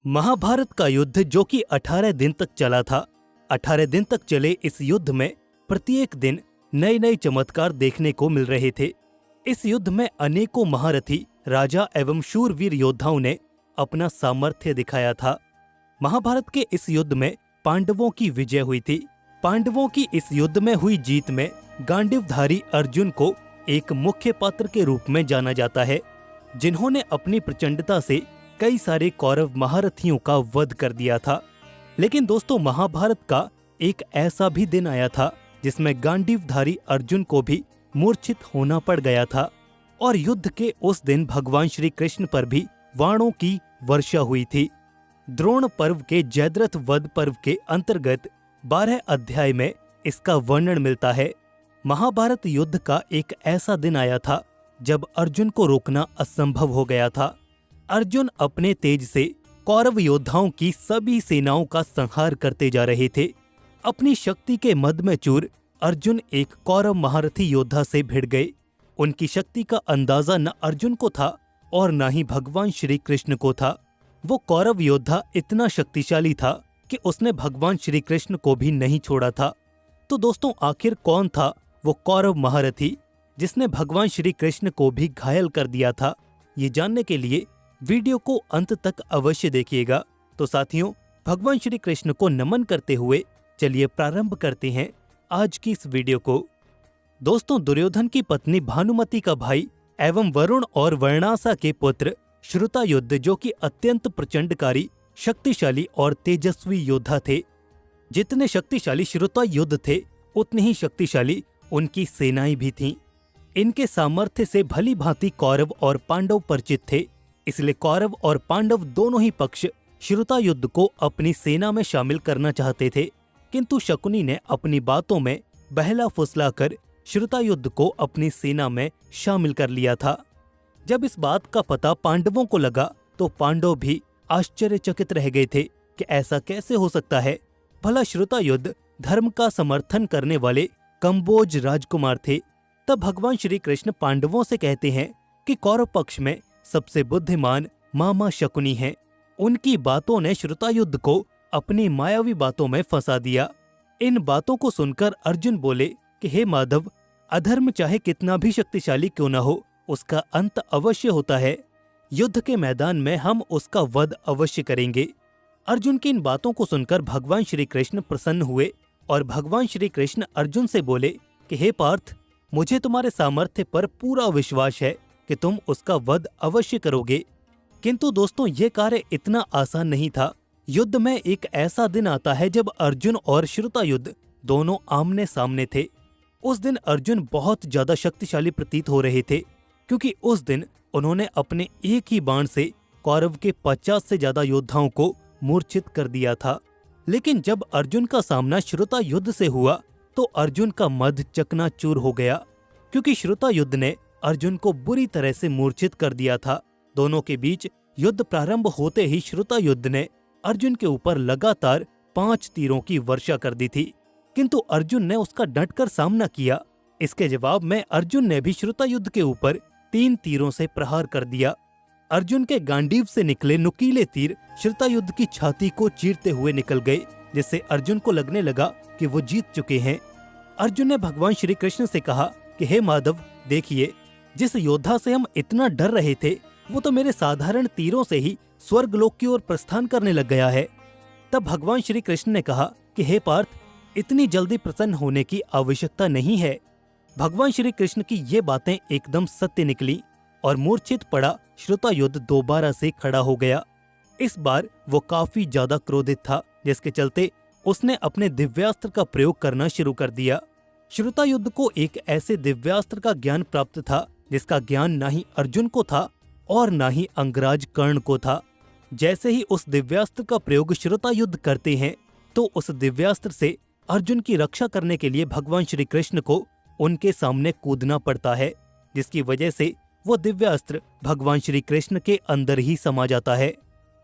महाभारत का युद्ध जो कि 18 दिन तक चला था। 18 दिन तक चले इस युद्ध में प्रत्येक दिन नए नए चमत्कार देखने को मिल रहे थे। इस युद्ध में अनेकों महारथी राजा एवं शूरवीर योद्धाओं ने अपना सामर्थ्य दिखाया था। महाभारत के इस युद्ध में पांडवों की विजय हुई थी। पांडवों की इस युद्ध में हुई जीत में गांडीवधारी अर्जुन को एक मुख्य पात्र के रूप में जाना जाता है, जिन्होंने अपनी प्रचंडता से कई सारे कौरव महारथियों का वध कर दिया था। लेकिन दोस्तों, महाभारत का एक ऐसा भी दिन आया था जिसमें गांडीवधारी अर्जुन को भी मूर्छित होना पड़ गया था और युद्ध के उस दिन भगवान श्री कृष्ण पर भी बाणों की वर्षा हुई थी। द्रोण पर्व के जयद्रथ वध पर्व के अंतर्गत 12 अध्याय में इसका वर्णन मिलता है। महाभारत युद्ध का एक ऐसा दिन आया था जब अर्जुन को रोकना असंभव हो गया था। अर्जुन अपने तेज से कौरव योद्धाओं की सभी सेनाओं का संहार करते जा रहे थे। अपनी शक्ति के मद में चूर अर्जुन एक कौरव महारथी योद्धा से भिड़ गए। उनकी शक्ति का अंदाजा न अर्जुन को था और न ही भगवान श्री कृष्ण को था। वो कौरव योद्धा इतना शक्तिशाली था कि उसने भगवान श्री कृष्ण को भी नहीं छोड़ा था। तो दोस्तों, आखिर कौन था वो कौरव महारथी जिसने भगवान श्री कृष्ण को भी घायल कर दिया था? ये जानने के लिए वीडियो को अंत तक अवश्य देखिएगा। तो साथियों, भगवान श्री कृष्ण को नमन करते हुए चलिए प्रारंभ करते हैं आज की इस वीडियो को। दोस्तों, दुर्योधन की पत्नी भानुमति का भाई एवं वरुण और वर्णासा के पुत्र श्रुतायुध, जो कि अत्यंत प्रचंडकारी, शक्तिशाली और तेजस्वी योद्धा थे। जितने शक्तिशाली श्रुतायुध थे, उतनी ही शक्तिशाली उनकी सेनाएं भी थीं। इनके सामर्थ्य से भली भांति कौरव और पांडव परिचित थे, इसलिए कौरव और पांडव दोनों ही पक्ष श्रुतायुध को अपनी सेना में शामिल करना चाहते थे। किंतु शकुनी ने अपनी बातों में बहला फुसलाकर श्रुतायुध को अपनी सेना में शामिल कर लिया था। जब इस बात का पता पांडवों को लगा तो पांडव भी आश्चर्यचकित रह गए थे कि ऐसा कैसे हो सकता है। भला श्रुतायुध धर्म का समर्थन करने वाले कंबोज राजकुमार थे। तब भगवान श्री कृष्ण पांडवों से कहते हैं कि कौरव पक्ष में सबसे बुद्धिमान मामा शकुनी हैं। उनकी बातों ने श्रुतायुध को अपनी मायावी बातों में फंसा दिया। इन बातों को सुनकर अर्जुन बोले कि हे माधव, अधर्म चाहे कितना भी शक्तिशाली क्यों न हो, उसका अंत अवश्य होता है। युद्ध के मैदान में हम उसका वध अवश्य करेंगे। अर्जुन की इन बातों को सुनकर भगवान श्री कृष्ण प्रसन्न हुए और भगवान श्री कृष्ण अर्जुन से बोले कि हे पार्थ, मुझे तुम्हारे सामर्थ्य पर पूरा विश्वास है कि तुम उसका वध अवश्य करोगे। किंतु दोस्तों, ये कार्य इतना आसान नहीं था। युद्ध में एक ऐसा दिन आता है जब अर्जुन और श्रुतायुध दोनों आमने सामने थे। उस दिन अर्जुन बहुत ज्यादा शक्तिशाली प्रतीत हो रहे थे, क्योंकि उस दिन उन्होंने अपने एक ही बाण से कौरव के 50 से ज्यादा योद्धाओं को मूर्छित कर दिया था। लेकिन जब अर्जुन का सामना श्रुतायुध से हुआ तो अर्जुन का मद चकनाचूर हो गया, क्योंकि श्रुतायुध ने अर्जुन को बुरी तरह से मूर्छित कर दिया था। दोनों के बीच युद्ध प्रारंभ होते ही श्रुतायुध ने अर्जुन के ऊपर लगातार 5 तीरों की वर्षा कर दी थी, किंतु अर्जुन ने उसका डटकर सामना किया। इसके जवाब में अर्जुन ने भी श्रुतायुध के ऊपर 3 तीरों से प्रहार कर दिया। अर्जुन के गांडीव से निकले नुकीले तीर श्रुतायुध की छाती को चीरते हुए निकल गए, जिससे अर्जुन को लगने लगा कि वो जीत चुके हैं। अर्जुन ने भगवान श्री कृष्ण से कहा कि हे माधव, देखिए, जिस योद्धा से हम इतना डर रहे थे वो तो मेरे साधारण तीरों से ही स्वर्गलोक की ओर प्रस्थान करने लग गया है। तब भगवान श्री कृष्ण ने कहा कि हे पार्थ, इतनी जल्दी प्रसन्न होने की आवश्यकता नहीं है। भगवान श्री कृष्ण की ये बातें एकदम सत्य निकली और मूर्छित पड़ा श्रुतायुध दोबारा से खड़ा हो गया। इस बार वो काफी ज्यादा क्रोधित था, जिसके चलते उसने अपने दिव्यास्त्र का प्रयोग करना शुरू कर दिया। श्रुतायुध को एक ऐसे दिव्यास्त्र का ज्ञान प्राप्त था जिसका ज्ञान ना ही अर्जुन को था और ना ही अंगराज कर्ण को था। जैसे ही उस दिव्यास्त्र का प्रयोग श्रुतायुध करते हैं तो उस दिव्यास्त्र से अर्जुन की रक्षा करने के लिए भगवान श्री कृष्ण को उनके सामने कूदना पड़ता है, जिसकी वजह से वो दिव्यास्त्र भगवान श्री कृष्ण के अंदर ही समा जाता है।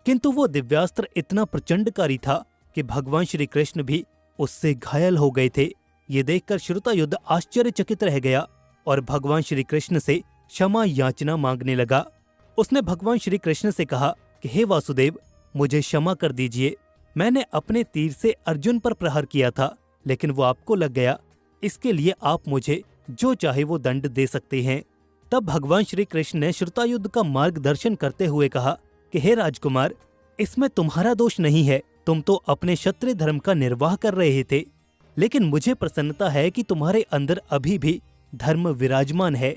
किंतु वो दिव्यास्त्र इतना प्रचंडकारी था कि भगवान श्री कृष्ण भी उससे घायल हो गए थे। ये देखकर श्रुतायुध आश्चर्यचकित रह गया और भगवान श्री कृष्ण से क्षमा याचना मांगने लगा। उसने भगवान श्री कृष्ण से कहा कि हे वासुदेव, मुझे क्षमा कर दीजिए। मैंने अपने तीर से अर्जुन पर प्रहार किया था, लेकिन वो आपको लग गया। इसके लिए आप मुझे जो चाहे वो दंड दे सकते हैं। तब भगवान श्री कृष्ण ने श्रुतायुध का मार्गदर्शन करते हुए कहा कि हे राजकुमार, इसमें तुम्हारा दोष नहीं है। तुम तो अपने क्षत्रिय धर्म का निर्वाह कर रहे थे, लेकिन मुझे प्रसन्नता है कि तुम्हारे अंदर अभी भी धर्म विराजमान है।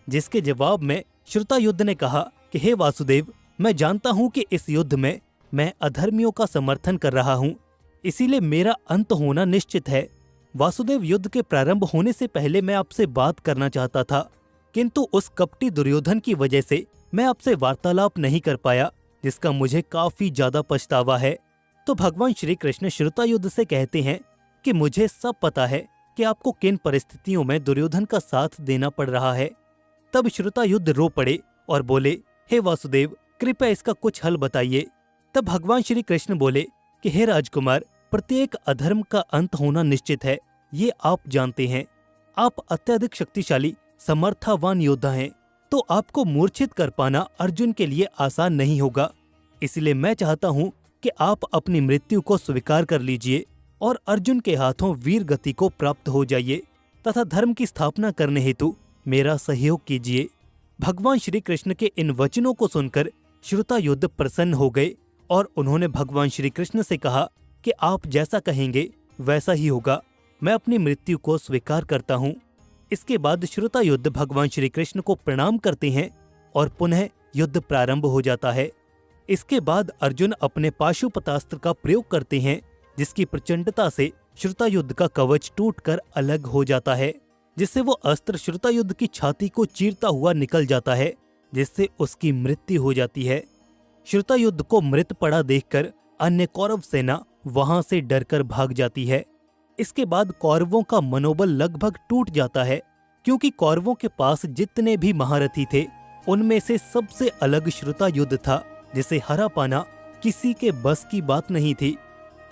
जिसके जवाब में श्रुतायुध ने कहा कि हे वासुदेव, मैं जानता हूँ कि इस युद्ध में मैं अधर्मियों का समर्थन कर रहा हूँ, इसीलिए मेरा अंत होना निश्चित है। वासुदेव, युद्ध के प्रारंभ होने से पहले मैं आपसे बात करना चाहता था, किंतु उस कपटी दुर्योधन की वजह से मैं आपसे वार्तालाप नहीं कर पाया, जिसका मुझे काफी ज्यादा पछतावा है। तो भगवान श्री कृष्ण श्रुतायुध से कहते हैं कि मुझे सब पता है कि आपको किन परिस्थितियों में दुर्योधन का साथ देना पड़ रहा है। तब श्रुतायुध रो पड़े और बोले, हे वासुदेव, कृपया इसका कुछ हल बताइए। तब भगवान श्री कृष्ण बोले कि हे राजकुमार, प्रत्येक अधर्म का अंत होना निश्चित है, ये आप जानते हैं। आप अत्यधिक शक्तिशाली समर्थावान योद्धा हैं, तो आपको मूर्छित कर पाना अर्जुन के लिए आसान नहीं होगा। इसलिए मैं चाहता हूँ कि आप अपनी मृत्यु को स्वीकार कर लीजिए और अर्जुन के हाथों वीर गति को प्राप्त हो जाइए तथा धर्म की स्थापना करने हेतु मेरा सहयोग कीजिए। भगवान श्री कृष्ण के इन वचनों को सुनकर श्रुतायुध प्रसन्न हो गए और उन्होंने भगवान श्री कृष्ण से कहा कि आप जैसा कहेंगे वैसा ही होगा, मैं अपनी मृत्यु को स्वीकार करता हूँ। इसके बाद श्रुतायुध भगवान श्री कृष्ण को प्रणाम करते हैं और पुनः युद्ध प्रारंभ हो जाता है। इसके बाद अर्जुन अपने पाशुपतास्त्र का प्रयोग करते हैं, जिसकी प्रचंडता से श्रुतायुध का कवच टूटकर अलग हो जाता है, जिससे वो अस्त्र श्रुतायुध की छाती को चीरता हुआ निकल जाता है, जिससे उसकी मृत्यु हो जाती है। श्रुतायुध को मृत पड़ा देखकर अन्य कौरव सेना वहां से डरकर भाग जाती है। इसके बाद कौरवों का मनोबल लगभग टूट जाता है, क्योंकि कौरवों के पास जितने भी महारथी थे उनमें से सबसे अलग श्रुतायुध था, जिसे हरा पाना किसी के बस की बात नहीं थी।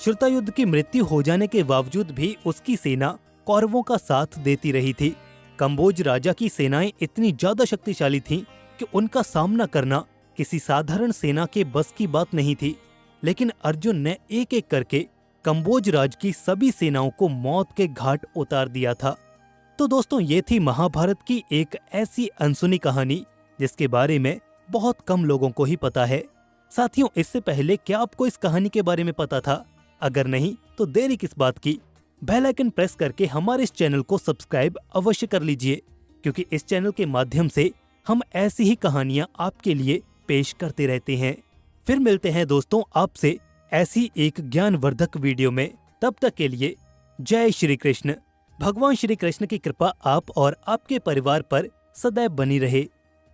श्रुतायुध की मृत्यु हो जाने के बावजूद भी उसकी सेना कौरवों का साथ देती रही थी। कंबोज राजा की सेनाएं इतनी ज्यादा शक्तिशाली थीं कि उनका सामना करना किसी साधारण सेना के बस की बात नहीं थी। लेकिन अर्जुन ने एक एक करके कंबोज राज की सभी सेनाओं को मौत के घाट उतार दिया था। तो दोस्तों, ये थी महाभारत की एक ऐसी अनसुनी कहानी जिसके बारे में बहुत कम लोगों को ही पता है। साथियों, इससे पहले क्या आपको इस कहानी के बारे में पता था? अगर नहीं तो देरी किस बात की, बेल आइकन प्रेस करके हमारे इस चैनल को सब्सक्राइब अवश्य कर लीजिए, क्योंकि इस चैनल के माध्यम से हम ऐसी ही कहानियां आपके लिए पेश करते रहते हैं। फिर मिलते हैं दोस्तों आपसे ऐसी एक ज्ञानवर्धक वीडियो में। तब तक के लिए जय श्री कृष्ण। भगवान श्री कृष्ण की कृपा आप और आपके परिवार पर सदैव बनी रहे।